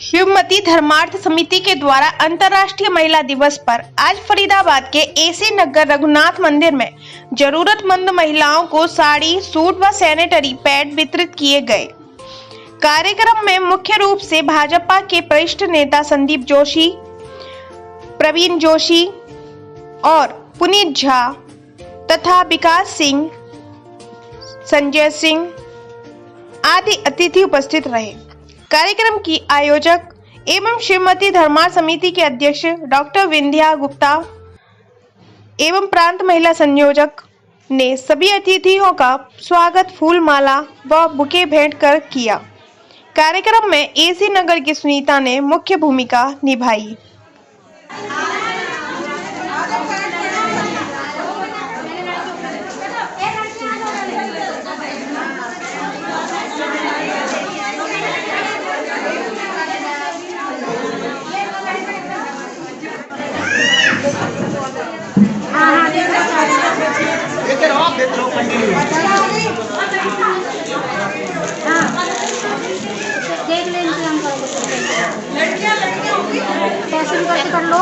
शिवमती धर्मार्थ समिति के द्वारा अंतर्राष्ट्रीय महिला दिवस पर आज फरीदाबाद के एसी नगर रघुनाथ मंदिर में जरूरतमंद महिलाओं को साड़ी, सूट व सैनिटरी पैड वितरित किए गए। कार्यक्रम में मुख्य रूप से भाजपा के वरिष्ठ नेता संदीप जोशी, प्रवीण जोशी और पुनीत झा तथा विकास सिंह, संजय सिंह आदि अतिथि उपस्थित रहे। कार्यक्रम की आयोजक एवं शिवमती धर्मार्थ समिति के अध्यक्ष डॉक्टर विंध्या गुप्ता एवं प्रांत महिला संयोजक ने सभी अतिथियों का स्वागत फूल माला व बुके भेंट कर किया। कार्यक्रम में एसी नगर की सुनीता ने मुख्य भूमिका निभाई। देख लेंगे हम लड़कियां पैसे भी कर लो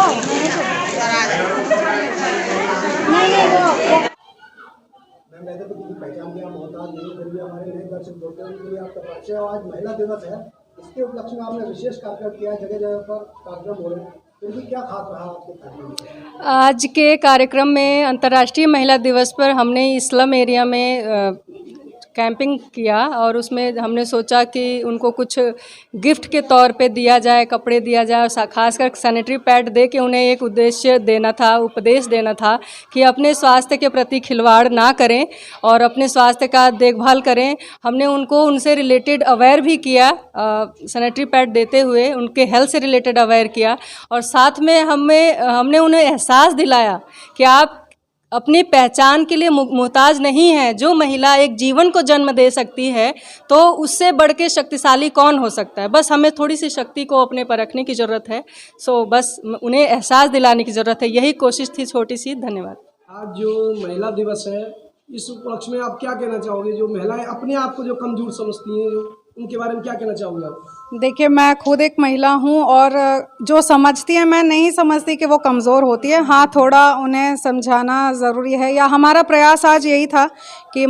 नहीं वो मैंने तो किसी पहचान दिया मोहताज नहीं, फिर भी हमारे नए दर्शक बोलते हैं उनके लिए आपका परिचय। आज महिला दिवस है, इसके उपलक्ष्य में आपने विशेष कार्यक्रम किया, जगह जगह पर कार्यक्रम हो रहे हैं, फिर भी क्या खास रहा आपके कार्यक्रम? आज के कार्यक्रम में अंतर्राष्ट्रीय महिला दिवस पर हमने स्लम एरिया में कैंपिंग किया और उसमें हमने सोचा कि उनको कुछ गिफ्ट के तौर पे दिया जाए, कपड़े दिया जाए और खासकर सैनिटरी पैड दे के उन्हें एक उद्देश्य देना था, उपदेश देना था कि अपने स्वास्थ्य के प्रति खिलवाड़ ना करें और अपने स्वास्थ्य का देखभाल करें। हमने उनसे रिलेटेड अवेयर भी किया, सैनिटरी पैड देते हुए उनके हेल्थ से रिलेटेड अवेयर किया और साथ में हमने उन्हें एहसास दिलाया कि आप अपनी पहचान के लिए मोहताज नहीं है। जो महिला एक जीवन को जन्म दे सकती है तो उससे बढ़ के शक्तिशाली कौन हो सकता है। बस हमें थोड़ी सी शक्ति को अपने पर रखने की ज़रूरत है। बस उन्हें एहसास दिलाने की ज़रूरत है, यही कोशिश थी छोटी सी। धन्यवाद। आज जो महिला दिवस है, इस उपलक्ष्य में आप क्या कहना चाहोगे? जो महिलाएं अपने आप को जो कमजोर समझती हैं, उनके बारे में क्या कहना चाहोगे आप? देखिए, मैं खुद एक महिला हूं और जो समझती है, मैं नहीं समझती कि वो कमज़ोर होती है। हाँ, थोड़ा उन्हें समझाना ज़रूरी है, या हमारा प्रयास आज यही था कि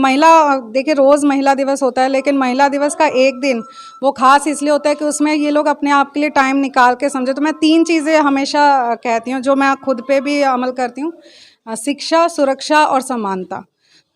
देखिए रोज़ महिला दिवस होता है, लेकिन महिला दिवस का एक दिन वो ख़ास इसलिए होता है कि उसमें ये लोग अपने आप के लिए टाइम निकाल के समझे। तो मैं 3 चीज़ें हमेशा कहती हूँ जो मैं खुद पे भी अमल करती हूँ: शिक्षा, सुरक्षा और समानता।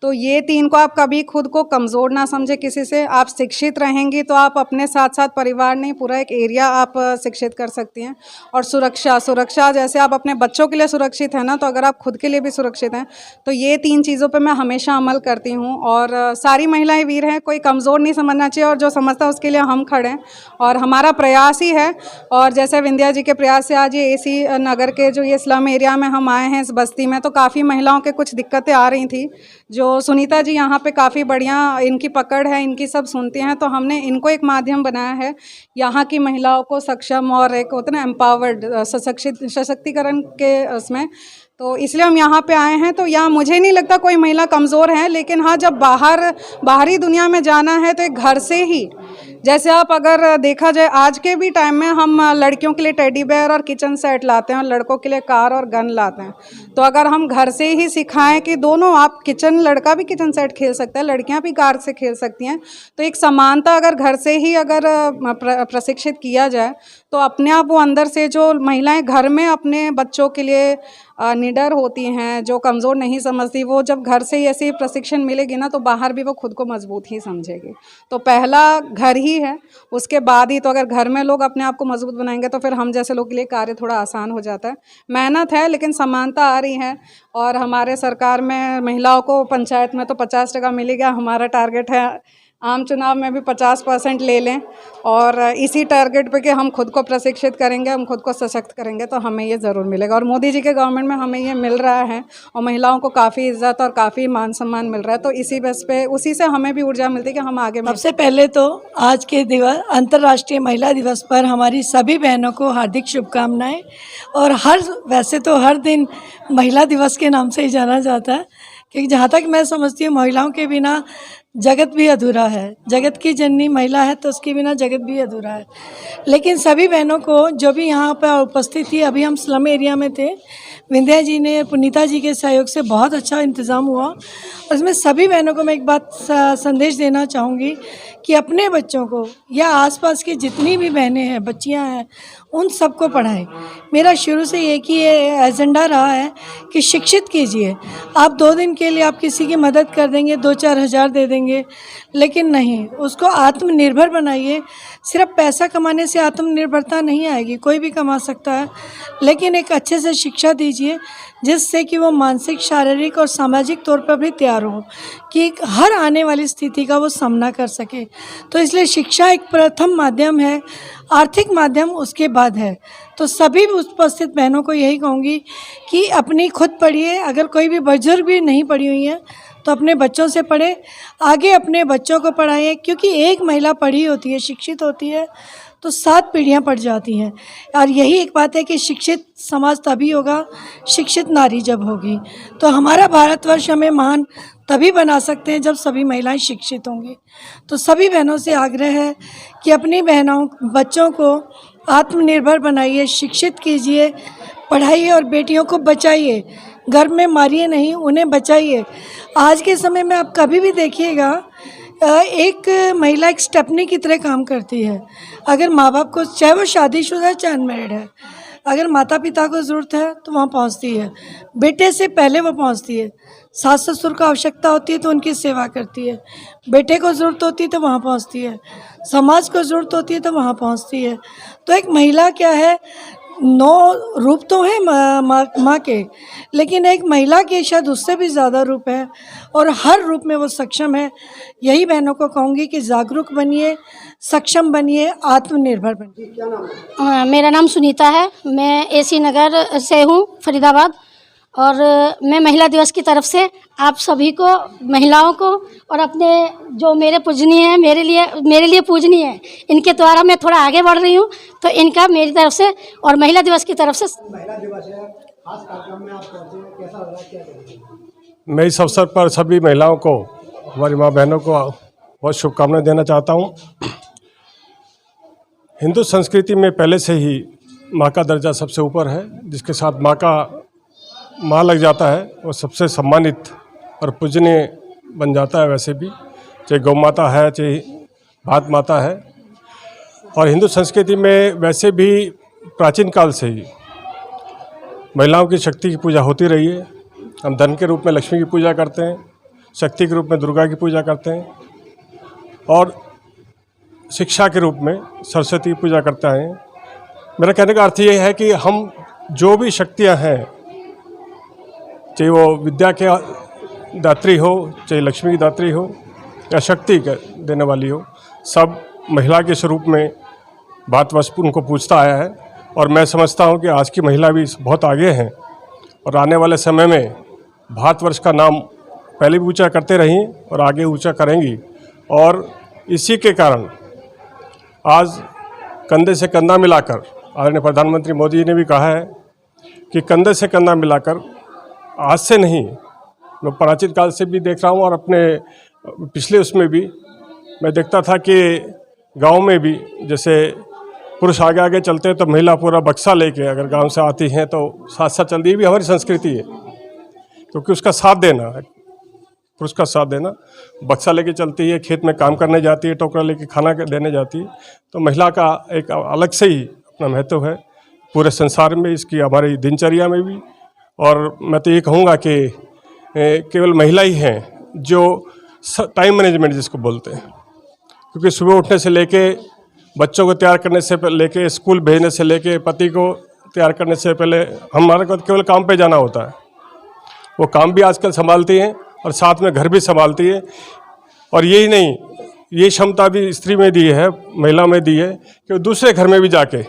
तो ये 3 को आप कभी खुद को कमज़ोर ना समझे किसी से। आप शिक्षित रहेंगी तो आप अपने साथ साथ परिवार नहीं, पूरा एक एरिया आप शिक्षित कर सकती हैं। और सुरक्षा जैसे आप अपने बच्चों के लिए सुरक्षित हैं ना, तो अगर आप खुद के लिए भी सुरक्षित हैं तो ये 3 चीज़ों पे मैं हमेशा अमल करती हूँ। और सारी महिलाएं वीर हैं, कोई कमज़ोर नहीं समझना चाहिए और जो समझता है उसके लिए हम खड़े हैं और हमारा प्रयास ही है। और जैसे विंध्या जी के प्रयास से आज ये एसी नगर के जो ये स्लम एरिया में हम आए हैं, इस बस्ती में, तो काफ़ी महिलाओं के कुछ दिक्कतें आ रही थी। जो सुनीता जी यहाँ पे काफ़ी बढ़िया इनकी पकड़ है, इनकी सब सुनती हैं, तो हमने इनको एक माध्यम बनाया है यहाँ की महिलाओं को सक्षम और एक होता ना एम्पावर्ड, सशक्तिकरण के उसमें। तो इसलिए हम यहाँ पे आए हैं। तो यहाँ मुझे नहीं लगता कोई महिला कमज़ोर है, लेकिन हाँ, जब बाहरी दुनिया में जाना है तो एक घर से ही, जैसे आप अगर देखा जाए आज के भी टाइम में हम लड़कियों के लिए टेडी बेयर और किचन सेट लाते हैं और लड़कों के लिए कार और गन लाते हैं। तो अगर हम घर से ही सिखाएं कि दोनों, आप लड़का भी किचन सेट खेल सकता है, लड़कियां भी कार से खेल सकती हैं, तो एक समानता अगर घर से ही अगर प्रशिक्षित किया जाए तो अपने आप वो अंदर से जो महिलाएं घर में अपने बच्चों के लिए निडर होती हैं, जो कमज़ोर नहीं समझती, वो जब घर से ही ऐसी प्रशिक्षण मिलेगी ना तो बाहर भी वो खुद को मजबूत ही समझेगी। तो पहला घर ही है, उसके बाद ही। तो अगर घर में लोग अपने आप को मजबूत बनाएंगे तो फिर हम जैसे लोग के लिए कार्य थोड़ा आसान हो जाता है। मेहनत है, लेकिन समानता आ रही है। और हमारे सरकार में महिलाओं को पंचायत में तो 50% मिलेगा। हमारा टारगेट है आम चुनाव में भी 50% ले लें और इसी टारगेट पे कि हम खुद को प्रशिक्षित करेंगे, हम खुद को सशक्त करेंगे तो हमें ये ज़रूर मिलेगा। और मोदी जी के गवर्नमेंट में हमें ये मिल रहा है और महिलाओं को काफ़ी इज्जत और काफ़ी मान सम्मान मिल रहा है। तो इसी बस पे, उसी से हमें भी ऊर्जा मिलती है कि हम आगे। सबसे पहले तो आज के दिवस, अंतर्राष्ट्रीय महिला दिवस पर हमारी सभी बहनों को हार्दिक शुभकामनाएँ। और वैसे तो हर दिन महिला दिवस के नाम से ही जाना जाता है, क्योंकि जहाँ तक मैं समझती हूँ महिलाओं के बिना जगत भी अधूरा है। जगत की जननी महिला है तो उसके बिना जगत भी अधूरा है। लेकिन सभी बहनों को जो भी यहाँ पर उपस्थित थी, अभी हम स्लम एरिया में थे, विंध्या जी ने, पुनीता जी के सहयोग से बहुत अच्छा इंतज़ाम हुआ। और इसमें सभी बहनों को मैं एक बात संदेश देना चाहूँगी कि अपने बच्चों को या आसपास की जितनी भी बहनें हैं, बच्चियां हैं, उन सबको पढ़ाएं। मेरा शुरू से एक ही एजेंडा रहा है कि शिक्षित कीजिए। आप 2 दिन के लिए आप किसी की मदद कर देंगे, 2-4 हज़ार दे देंगे, लेकिन नहीं, उसको आत्मनिर्भर बनाइए। सिर्फ पैसा कमाने से आत्मनिर्भरता नहीं आएगी, कोई भी कमा सकता है, लेकिन एक अच्छे से शिक्षा दीजिए जिससे कि वो मानसिक, शारीरिक और सामाजिक तौर पर भी तैयार हो कि हर आने वाली स्थिति का वो सामना कर सके। तो इसलिए शिक्षा एक प्रथम माध्यम है, आर्थिक माध्यम उसके बाद है। तो सभी उपस्थित बहनों को यही कहूँगी कि अपनी खुद पढ़िए। अगर कोई भी बुजुर्ग भी नहीं पढ़ी हुई हैं तो अपने बच्चों से पढ़े, आगे अपने बच्चों को पढ़ाएं, क्योंकि एक महिला पढ़ी होती है, शिक्षित होती है तो 7 पीढ़ियाँ पड़ जाती हैं। और यही एक बात है कि शिक्षित समाज तभी होगा, शिक्षित नारी जब होगी। तो हमारा भारतवर्ष हमें महान तभी बना सकते हैं जब सभी महिलाएं शिक्षित होंगी। तो सभी बहनों से आग्रह है कि अपनी बच्चों को आत्मनिर्भर बनाइए, शिक्षित कीजिए, पढ़ाइए और बेटियों को बचाइए। घर में मारिए नहीं, उन्हें बचाइए। आज के समय में आप कभी भी देखिएगा, एक महिला एक स्टेपनी की तरह काम करती है। अगर माँ बाप को, चाहे वो शादीशुदा है चाहे अनमैरिड है, अगर माता पिता को ज़रूरत है तो वहाँ पहुँचती है, बेटे से पहले वो पहुँचती है। सास ससुर को आवश्यकता होती है तो उनकी सेवा करती है, बेटे को ज़रूरत होती है तो वहाँ पहुँचती है, समाज को ज़रूरत होती है तो वहाँ पहुँचती है। तो एक महिला क्या है, 9 रूप तो हैं माँ के, लेकिन एक महिला के शायद उससे भी ज़्यादा रूप है और हर रूप में वो सक्षम है। यही बहनों को कहूँगी कि जागरूक बनिए, सक्षम बनिए, आत्मनिर्भर बनिए। क्या नाम है? मेरा नाम सुनीता है। मैं एसी नगर से हूँ, फरीदाबाद। और मैं महिला दिवस की तरफ से आप सभी को, महिलाओं को, और अपने जो मेरे पूजनीय हैं, मेरे लिए पूजनीय है, इनके द्वारा मैं थोड़ा आगे बढ़ रही हूँ, तो इनका मेरी तरफ से और महिला दिवस की तरफ से। महिला दिवस है, खास कार्यक्रम में आप पहुंचे, कैसा लग रहा है, क्या करेंगे? मैं इस अवसर पर सभी महिलाओं को, हमारी माँ बहनों को बहुत शुभकामनाएं देना चाहता हूँ। हिंदू संस्कृति में पहले से ही माँ का दर्जा सबसे ऊपर है। जिसके साथ माँ लग जाता है वो सबसे सम्मानित और पूजनीय बन जाता है। वैसे भी चाहे गौ माता है, चाहे भात माता है। और हिंदू संस्कृति में वैसे भी प्राचीन काल से ही महिलाओं की शक्ति की पूजा होती रही है। हम धन के रूप में लक्ष्मी की पूजा करते हैं, शक्ति के रूप में दुर्गा की पूजा करते हैं, और शिक्षा के रूप में सरस्वती की पूजा करते हैं। मेरा कहने का अर्थ ये है कि हम जो भी शक्तियाँ हैं, चाहे वो विद्या के दात्री हो, चाहे लक्ष्मी की दात्री हो या शक्ति देने वाली हो, सब महिला के स्वरूप में भारतवर्ष उनको पूछता आया है। और मैं समझता हूँ कि आज की महिला भी बहुत आगे हैं और आने वाले समय में भारतवर्ष का नाम पहले भी ऊंचा करते रही और आगे ऊंचा करेंगी। और इसी के कारण आज कंधे से कंधा मिलाकर, आदरणीय प्रधानमंत्री मोदी जी ने भी कहा है कि कंधे से कंधा मिलाकर, आज से नहीं, मैं प्राचीन काल से भी देख रहा हूँ और अपने पिछले उसमें भी मैं देखता था कि गांव में भी जैसे पुरुष आगे आगे चलते हैं तो महिला पूरा बक्सा लेके अगर गांव से आती हैं तो साथ साथ चलती है। भी हमारी संस्कृति है, क्योंकि उसका साथ देना है, पुरुष का साथ देना। बक्सा लेके चलती है, खेत में काम करने जाती है, टोकरा लेके खाना देने जाती है। तो महिला का एक अलग से ही अपना महत्व है पूरे संसार में, इसकी हमारी दिनचर्या में भी। और मैं तो ये कहूँगा कि केवल महिला ही हैं जो टाइम मैनेजमेंट जिसको बोलते हैं, क्योंकि सुबह उठने से लेके बच्चों को तैयार करने से लेके स्कूल भेजने से लेके पति को तैयार करने से पहले हमारे को केवल काम पे जाना होता है। वो काम भी आजकल संभालती हैं और साथ में घर भी संभालती है। और यही नहीं, ये क्षमता भी स्त्री में दी है, महिला में दी है कि वो दूसरे घर में भी जाके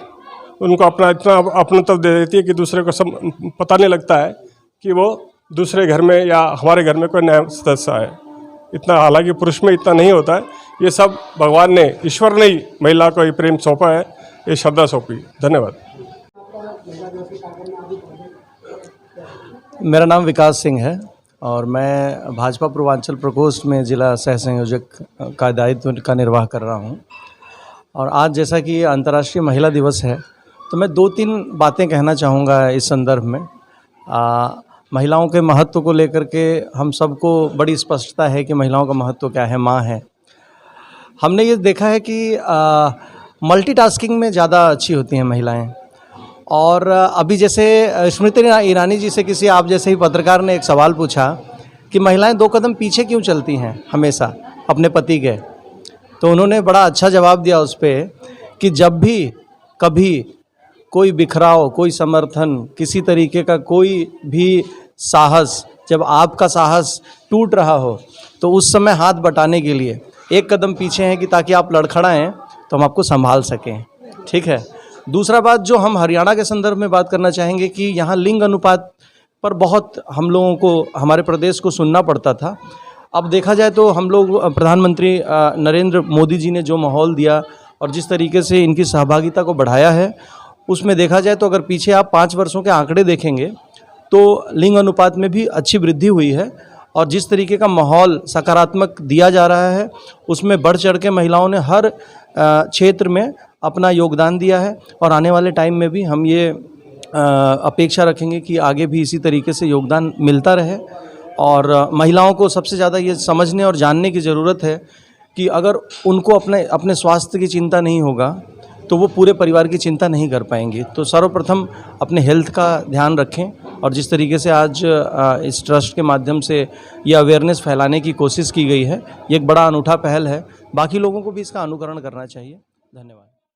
उनको अपना इतना अपनत्व दे देती है कि दूसरे को सब पता नहीं लगता है कि वो दूसरे घर में या हमारे घर में कोई नया सदस्य आए। इतना, हालांकि पुरुष में इतना नहीं होता है। ये सब भगवान ने, ईश्वर ने ही महिला को ये प्रेम सौंपा है, ये श्रद्धा सौंपी। धन्यवाद। मेरा नाम विकास सिंह है और मैं भाजपा पूर्वांचल प्रकोष्ठ में जिला सह संयोजक का दायित्व का निर्वाह कर रहा हूं। और आज जैसा कि अंतर्राष्ट्रीय महिला दिवस है, तो मैं 2-3 बातें कहना चाहूँगा इस संदर्भ में। महिलाओं के महत्व को लेकर के हम सबको बड़ी स्पष्टता है कि महिलाओं का महत्व क्या है, माँ है। हमने ये देखा है कि मल्टीटास्किंग में ज़्यादा अच्छी होती हैं महिलाएं। और अभी जैसे स्मृति ईरानी जी से किसी आप जैसे ही पत्रकार ने एक सवाल पूछा कि महिलाएं 2 कदम पीछे क्यों चलती हैं हमेशा अपने पति के, तो उन्होंने बड़ा अच्छा जवाब दिया उस पर कि जब भी कभी कोई बिखराव, कोई समर्थन, किसी तरीके का कोई भी साहस, जब आपका साहस टूट रहा हो तो उस समय हाथ बटाने के लिए 1 कदम पीछे हैं कि ताकि आप लड़खड़ाएं तो हम आपको संभाल सकें। ठीक है। दूसरा बात जो हम हरियाणा के संदर्भ में बात करना चाहेंगे कि यहाँ लिंग अनुपात पर बहुत हम लोगों को, हमारे प्रदेश को सुनना पड़ता था। अब देखा जाए तो हम लोग प्रधानमंत्री नरेंद्र मोदी जी ने जो माहौल दिया और जिस तरीके से इनकी सहभागिता को बढ़ाया है, उसमें देखा जाए तो अगर पीछे आप 5 वर्षों के आंकड़े देखेंगे तो लिंग अनुपात में भी अच्छी वृद्धि हुई है। और जिस तरीके का माहौल सकारात्मक दिया जा रहा है उसमें बढ़ चढ़ के महिलाओं ने हर क्षेत्र में अपना योगदान दिया है। और आने वाले टाइम में भी हम ये अपेक्षा रखेंगे कि आगे भी इसी तरीके से योगदान मिलता रहे। और महिलाओं को सबसे ज़्यादा ये समझने और जानने की ज़रूरत है कि अगर उनको अपने स्वास्थ्य की चिंता नहीं होगा तो वो पूरे परिवार की चिंता नहीं कर पाएंगी। तो सर्वप्रथम अपने हेल्थ का ध्यान रखें। और जिस तरीके से आज इस ट्रस्ट के माध्यम से ये अवेयरनेस फैलाने की कोशिश की गई है, ये एक बड़ा अनूठा पहल है। बाकी लोगों को भी इसका अनुकरण करना चाहिए। धन्यवाद।